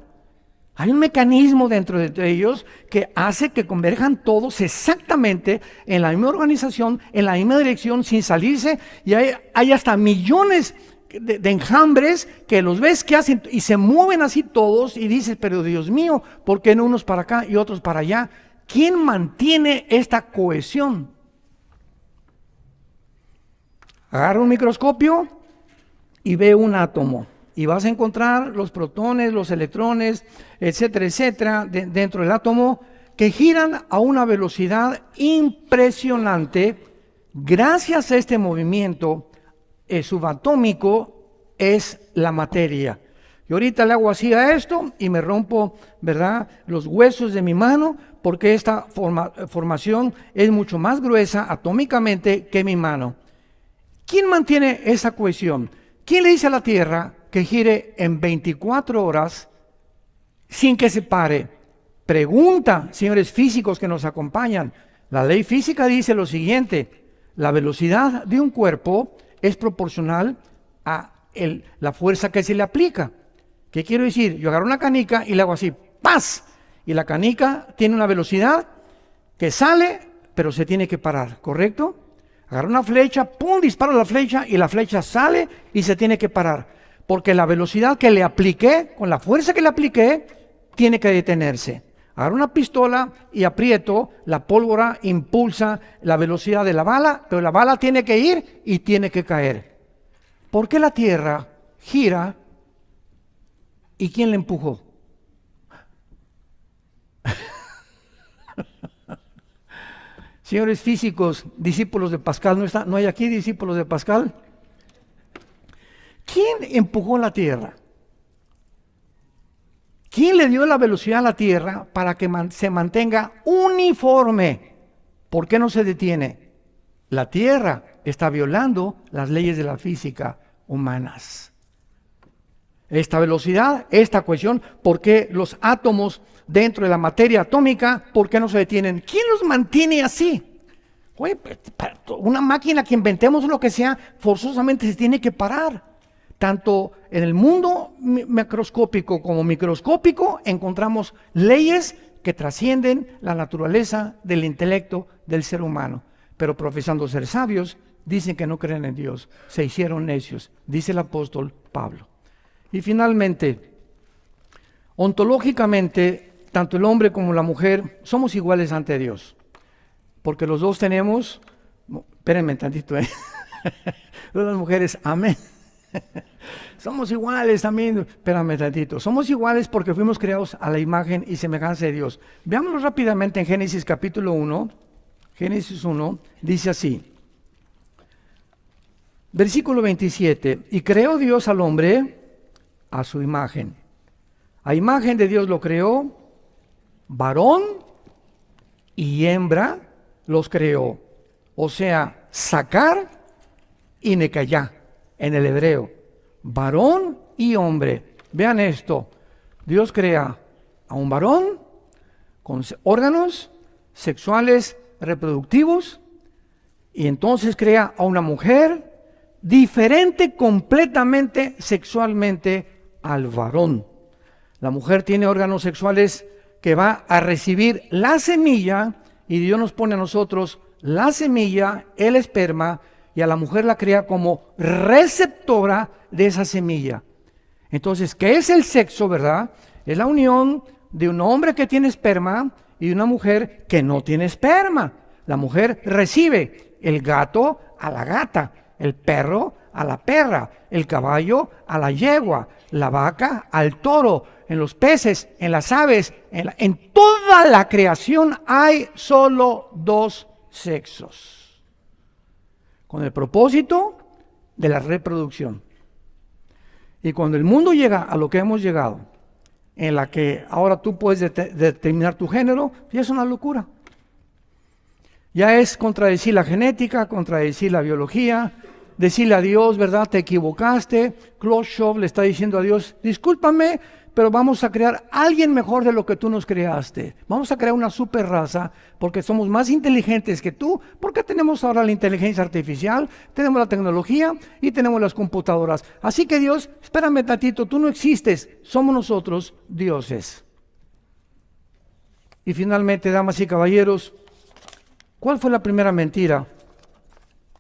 Hay un mecanismo dentro de ellos que hace que converjan todos exactamente en la misma organización, en la misma dirección, sin salirse. Y hay hasta millones de enjambres que los ves que hacen y se mueven así todos y dices, pero Dios mío, ¿por qué no unos para acá y otros para allá? ¿Quién mantiene esta cohesión? Agarra un microscopio y ve un átomo. Y vas a encontrar los protones, los electrones, etcétera, etcétera, dentro del átomo, que giran a una velocidad impresionante. Gracias a este movimiento, subatómico es la materia. Y ahorita le hago así a esto y me rompo, ¿verdad?, los huesos de mi mano, porque esta formación es mucho más gruesa atómicamente que mi mano. ¿Quién mantiene esa cohesión? ¿Quién le dice a la Tierra que gire en 24 horas sin que se pare? Pregunta, señores físicos que nos acompañan. La ley física dice lo siguiente: la velocidad de un cuerpo es proporcional a la fuerza que se le aplica. ¿Qué quiero decir? Yo agarro una canica y le hago así, ¡paz! Y la canica tiene una velocidad que sale, pero se tiene que parar, ¿correcto? Agarro una flecha, ¡pum!, disparo la flecha y la flecha sale y se tiene que parar. Porque la velocidad que le apliqué, con la fuerza que le apliqué, tiene que detenerse. Agarro una pistola y aprieto, la pólvora impulsa la velocidad de la bala, pero la bala tiene que ir y tiene que caer. ¿Por qué la Tierra gira y quién la empujó? Señores físicos, discípulos de Pascal, ¿no hay aquí discípulos de Pascal? ¿Quién empujó la Tierra? ¿Quién le dio la velocidad a la Tierra para que se mantenga uniforme? ¿Por qué no se detiene? La Tierra está violando las leyes de la física humanas. Esta velocidad, esta cohesión, ¿por qué los átomos dentro de la materia atómica, por qué no se detienen? ¿Quién los mantiene así? Oye, una máquina que inventemos lo que sea, forzosamente se tiene que parar. Tanto en el mundo macroscópico como microscópico encontramos leyes que trascienden la naturaleza del intelecto del ser humano. Pero profesando ser sabios, dicen que no creen en Dios. Se hicieron necios, dice el apóstol Pablo. Y finalmente, ontológicamente, tanto el hombre como la mujer somos iguales ante Dios. Porque los dos tenemos, espérenme tantito, las mujeres, amén. Somos iguales también, espérame tantito. Somos iguales porque fuimos creados a la imagen y semejanza de Dios. Veámoslo rápidamente en Génesis capítulo 1. Génesis 1 dice así. Versículo 27. Y creó Dios al hombre a su imagen. A imagen de Dios lo creó, varón y hembra los creó. O sea, sacar y necayá en el hebreo. Varón y hombre. Vean esto. Dios crea a un varón con órganos sexuales reproductivos y entonces crea a una mujer diferente completamente sexualmente al varón. La mujer tiene órganos sexuales que va a recibir la semilla y Dios nos pone a nosotros la semilla, el esperma, y a la mujer la crea como receptora de esa semilla. Entonces, ¿qué es el sexo, verdad? Es la unión de un hombre que tiene esperma y de una mujer que no tiene esperma. La mujer recibe el gato a la gata, el perro a la perra, el caballo a la yegua, la vaca al toro, en los peces, en las aves, en toda la creación hay solo dos sexos, con el propósito de la reproducción. Y cuando el mundo llega a lo que hemos llegado, en la que ahora tú puedes determinar tu género, ya es una locura. Ya es contradecir la genética, contradecir la biología, decirle a Dios, ¿verdad? Te equivocaste. Klaus Schwab le está diciendo a Dios, discúlpame, pero vamos a crear a alguien mejor de lo que tú nos creaste. Vamos a crear una super raza porque somos más inteligentes que tú, porque tenemos ahora la inteligencia artificial, tenemos la tecnología y tenemos las computadoras. Así que Dios, espérame tantito, tú no existes, somos nosotros dioses. Y finalmente, damas y caballeros, ¿cuál fue la primera mentira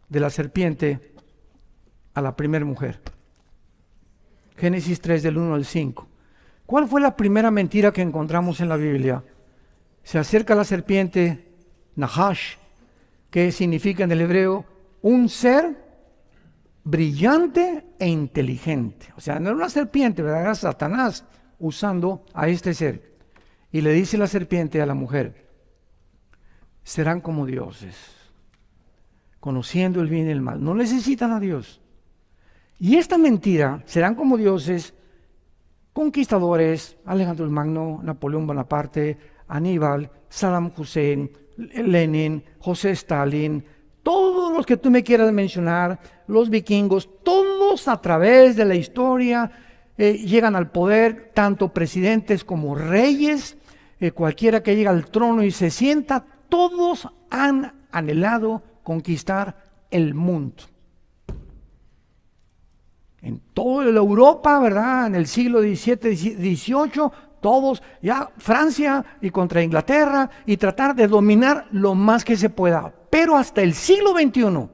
de la serpiente a la primera mujer? Génesis 3 del 1 al 5. ¿Cuál fue la primera mentira que encontramos en la Biblia? Se acerca la serpiente, Nahash, que significa en el hebreo un ser brillante e inteligente. O sea, no era una serpiente, ¿verdad? Era Satanás usando a este ser. Y le dice la serpiente a la mujer, serán como dioses, conociendo el bien y el mal. No necesitan a Dios. Y esta mentira, serán como dioses, conquistadores, Alejandro el Magno, Napoleón Bonaparte, Aníbal, Saddam Hussein, Lenin, José Stalin, todos los que tú me quieras mencionar, los vikingos, todos a través de la historia llegan al poder, tanto presidentes como reyes, cualquiera que llega al trono y se sienta, todos han anhelado conquistar el mundo. En toda la Europa, ¿verdad? En el siglo XVII, XVIII, todos, ya Francia y contra Inglaterra, y tratar de dominar lo más que se pueda. Pero hasta el siglo XXI,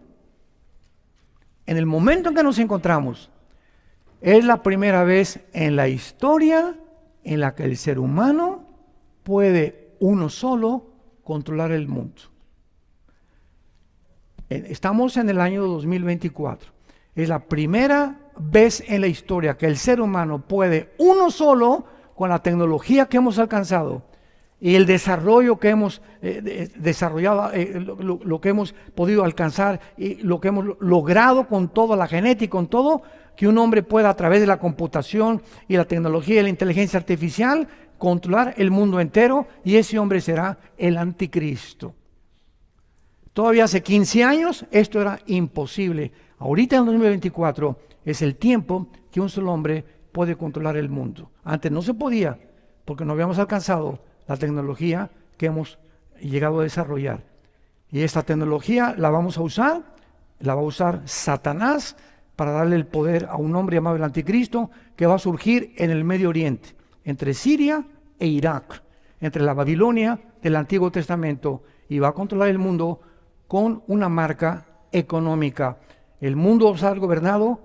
en el momento en que nos encontramos, es la primera vez en la historia en la que el ser humano puede uno solo controlar el mundo. Estamos en el año 2024. Es la primera vez en la historia que el ser humano puede uno solo, con la tecnología que hemos alcanzado y el desarrollo que hemos desarrollado, lo que hemos podido alcanzar y lo que hemos logrado con toda la genética, con todo, que un hombre pueda a través de la computación y la tecnología y la inteligencia artificial controlar el mundo entero, y ese hombre será el anticristo. Todavía hace 15 años esto era imposible. Ahorita en el 2024 es el tiempo que un solo hombre puede controlar el mundo. Antes no se podía porque no habíamos alcanzado la tecnología que hemos llegado a desarrollar. Y esta tecnología la vamos a usar, la va a usar Satanás para darle el poder a un hombre llamado el anticristo, que va a surgir en el Medio Oriente, entre Siria e Irak, entre la Babilonia del Antiguo Testamento, y va a controlar el mundo con una marca económica. El mundo va a ser gobernado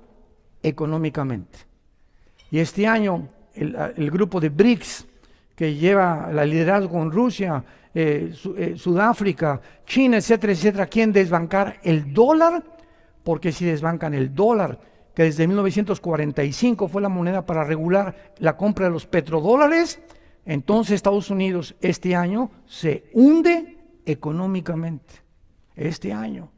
económicamente. Y este año el grupo de BRICS, que lleva el liderazgo con Rusia, Sudáfrica, China, etcétera, etcétera, quieren desbancar el dólar, porque si desbancan el dólar, que desde 1945 fue la moneda para regular la compra de los petrodólares, entonces Estados Unidos este año se hunde económicamente. Este año.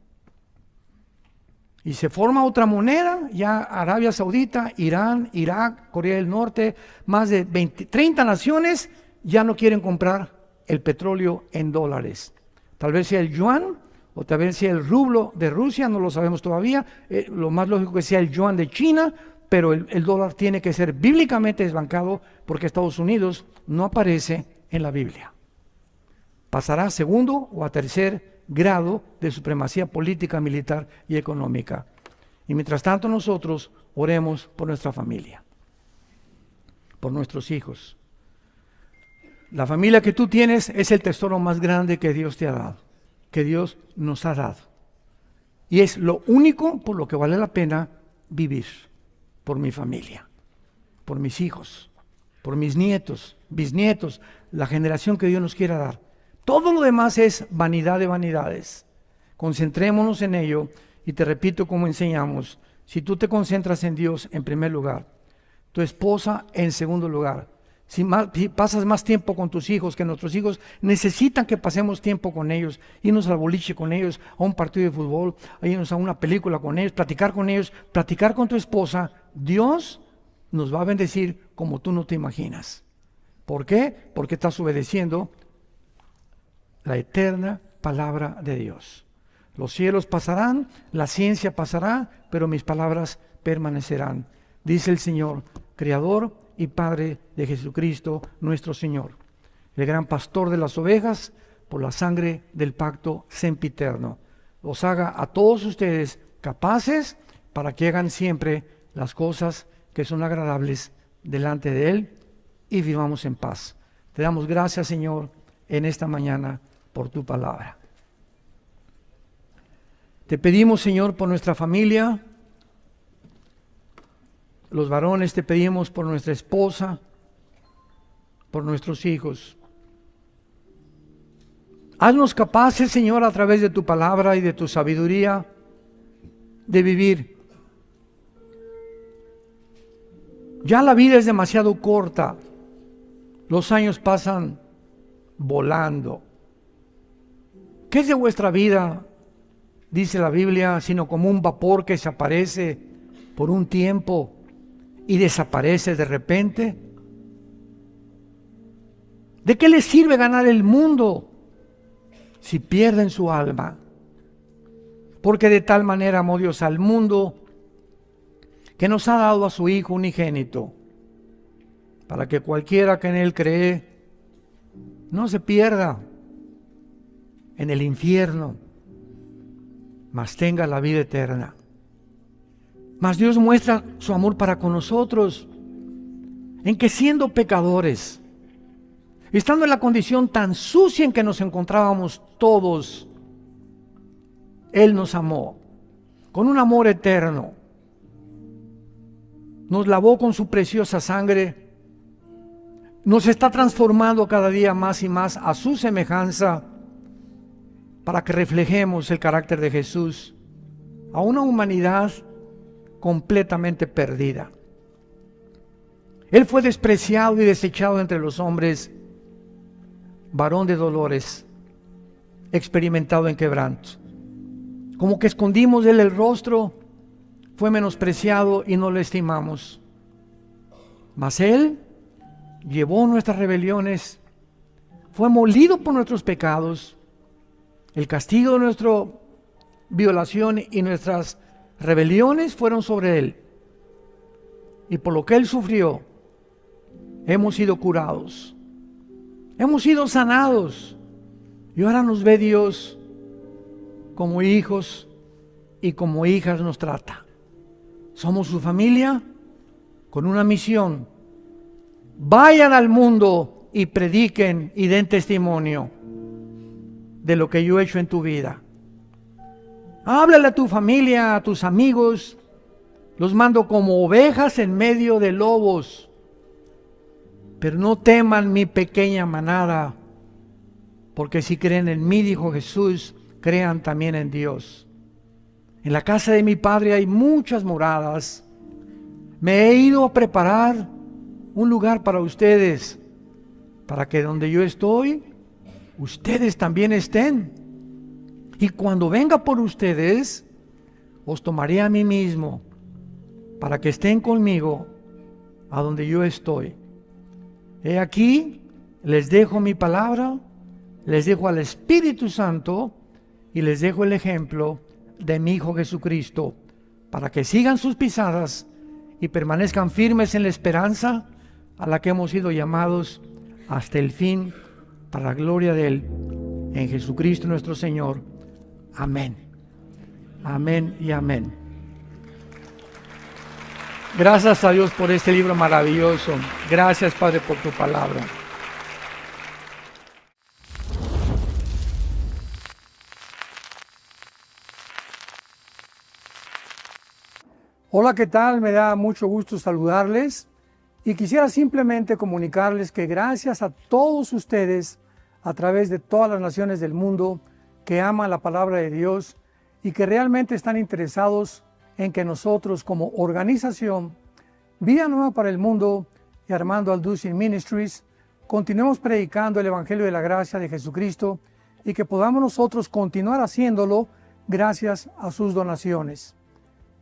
Y se forma otra moneda, ya Arabia Saudita, Irán, Irak, Corea del Norte, más de 30 naciones ya no quieren comprar el petróleo en dólares. Tal vez sea el yuan o tal vez sea el rublo de Rusia, no lo sabemos todavía. Lo más lógico que sea el yuan de China, pero el dólar tiene que ser bíblicamente desbancado porque Estados Unidos no aparece en la Biblia. Pasará a segundo o a tercer grado de supremacía política, militar y económica. Y mientras tanto nosotros oremos por nuestra familia, por nuestros hijos. La familia que tú tienes es el tesoro más grande que Dios te ha dado, que Dios nos ha dado. Y es lo único por lo que vale la pena vivir, por mi familia, por mis hijos, por mis nietos, bisnietos, la generación que Dios nos quiera dar. Todo lo demás es vanidad de vanidades. Concentrémonos en ello y te repito como enseñamos, si tú te concentras en Dios en primer lugar, tu esposa en segundo lugar, si pasas más tiempo con tus hijos, que nuestros hijos necesitan que pasemos tiempo con ellos, irnos al boliche con ellos, a un partido de fútbol, irnos a una película con ellos, platicar con tu esposa, Dios nos va a bendecir como tú no te imaginas. ¿Por qué? Porque estás obedeciendo la eterna palabra de Dios. Los cielos pasarán, la ciencia pasará, pero mis palabras permanecerán. Dice el Señor, Creador y Padre de Jesucristo, nuestro Señor, el gran pastor de las ovejas, por la sangre del pacto sempiterno. Os haga a todos ustedes capaces para que hagan siempre las cosas que son agradables delante de Él y vivamos en paz. Te damos gracias, Señor, en esta mañana por tu palabra. Te pedimos, Señor, por nuestra familia, los varones te pedimos por nuestra esposa, por nuestros hijos. Haznos capaces, Señor, a través de tu palabra y de tu sabiduría, de vivir. Ya la vida es demasiado corta, los años pasan volando. ¿Qué es de vuestra vida? Dice la Biblia, sino como un vapor que se aparece por un tiempo y desaparece de repente? ¿De qué les sirve ganar el mundo si pierden su alma? Porque de tal manera amó Dios al mundo que nos ha dado a su Hijo unigénito, para que cualquiera que en Él cree no se pierda en el infierno, mas tenga la vida eterna. Mas Dios muestra su amor para con nosotros en que, siendo pecadores, estando en la condición tan sucia en que nos encontrábamos todos, Él nos amó con un amor eterno. Nos lavó con su preciosa sangre. Nos está transformando cada día más y más a su semejanza para que reflejemos el carácter de Jesús a una humanidad completamente perdida. Él fue despreciado y desechado entre los hombres, varón de dolores, experimentado en quebranto. Como que escondimos de Él el rostro, fue menospreciado y no lo estimamos. Mas Él llevó nuestras rebeliones, fue molido por nuestros pecados. El castigo de nuestra violación y nuestras rebeliones fueron sobre Él. Y por lo que Él sufrió, hemos sido curados. Hemos sido sanados. Y ahora nos ve Dios como hijos y como hijas nos trata. Somos su familia con una misión. Vayan al mundo y prediquen y den testimonio de lo que yo he hecho en tu vida. Háblale a tu familia, a tus amigos. Los mando como ovejas en medio de lobos. Pero no teman mi pequeña manada, porque si creen en mí, dijo Jesús, crean también en Dios. En la casa de mi Padre hay muchas moradas. Me he ido a preparar un lugar para ustedes, para que donde yo estoy, ustedes también estén. Y cuando venga por ustedes, os tomaré a mí mismo, para que estén conmigo a donde yo estoy. He aquí, les dejo mi palabra, les dejo al Espíritu Santo y les dejo el ejemplo de mi Hijo Jesucristo, para que sigan sus pisadas y permanezcan firmes en la esperanza a la que hemos sido llamados hasta el fin, para la gloria de Él, en Jesucristo nuestro Señor. Amén. Amén y amén. Gracias a Dios por este libro maravilloso. Gracias, Padre, por tu palabra. Hola, ¿qué tal? Me da mucho gusto saludarles y quisiera simplemente comunicarles que gracias a todos ustedes a través de todas las naciones del mundo que aman la palabra de Dios y que realmente están interesados en que nosotros como organización Vida Nueva para el Mundo y Armando Alducin Ministries continuemos predicando el Evangelio de la Gracia de Jesucristo y que podamos nosotros continuar haciéndolo gracias a sus donaciones.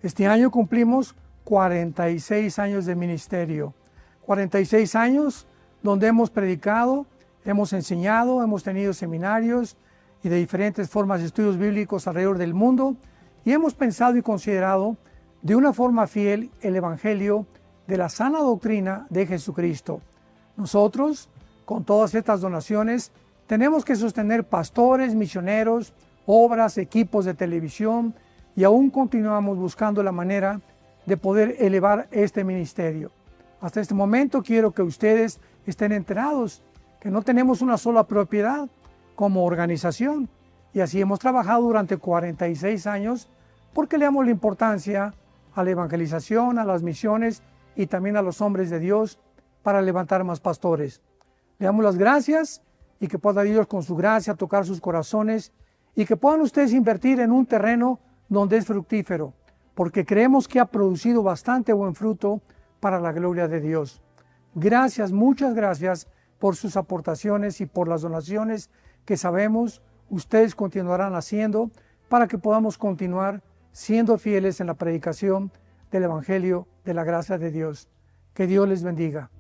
Este año cumplimos 46 años de ministerio, 46 años donde hemos predicado, hemos enseñado, hemos tenido seminarios y de diferentes formas de estudios bíblicos alrededor del mundo y hemos pensado y considerado de una forma fiel el Evangelio de la sana doctrina de Jesucristo. Nosotros, con todas estas donaciones, tenemos que sostener pastores, misioneros, obras, equipos de televisión y aún continuamos buscando la manera de poder elevar este ministerio. Hasta este momento quiero que ustedes estén enterados que no tenemos una sola propiedad como organización y así hemos trabajado durante 46 años porque le damos la importancia a la evangelización, a las misiones y también a los hombres de Dios para levantar más pastores. Le damos las gracias y que pueda Dios con su gracia tocar sus corazones y que puedan ustedes invertir en un terreno donde es fructífero, porque creemos que ha producido bastante buen fruto para la gloria de Dios. Gracias, muchas gracias por sus aportaciones y por las donaciones que sabemos ustedes continuarán haciendo para que podamos continuar siendo fieles en la predicación del Evangelio de la gracia de Dios. Que Dios les bendiga.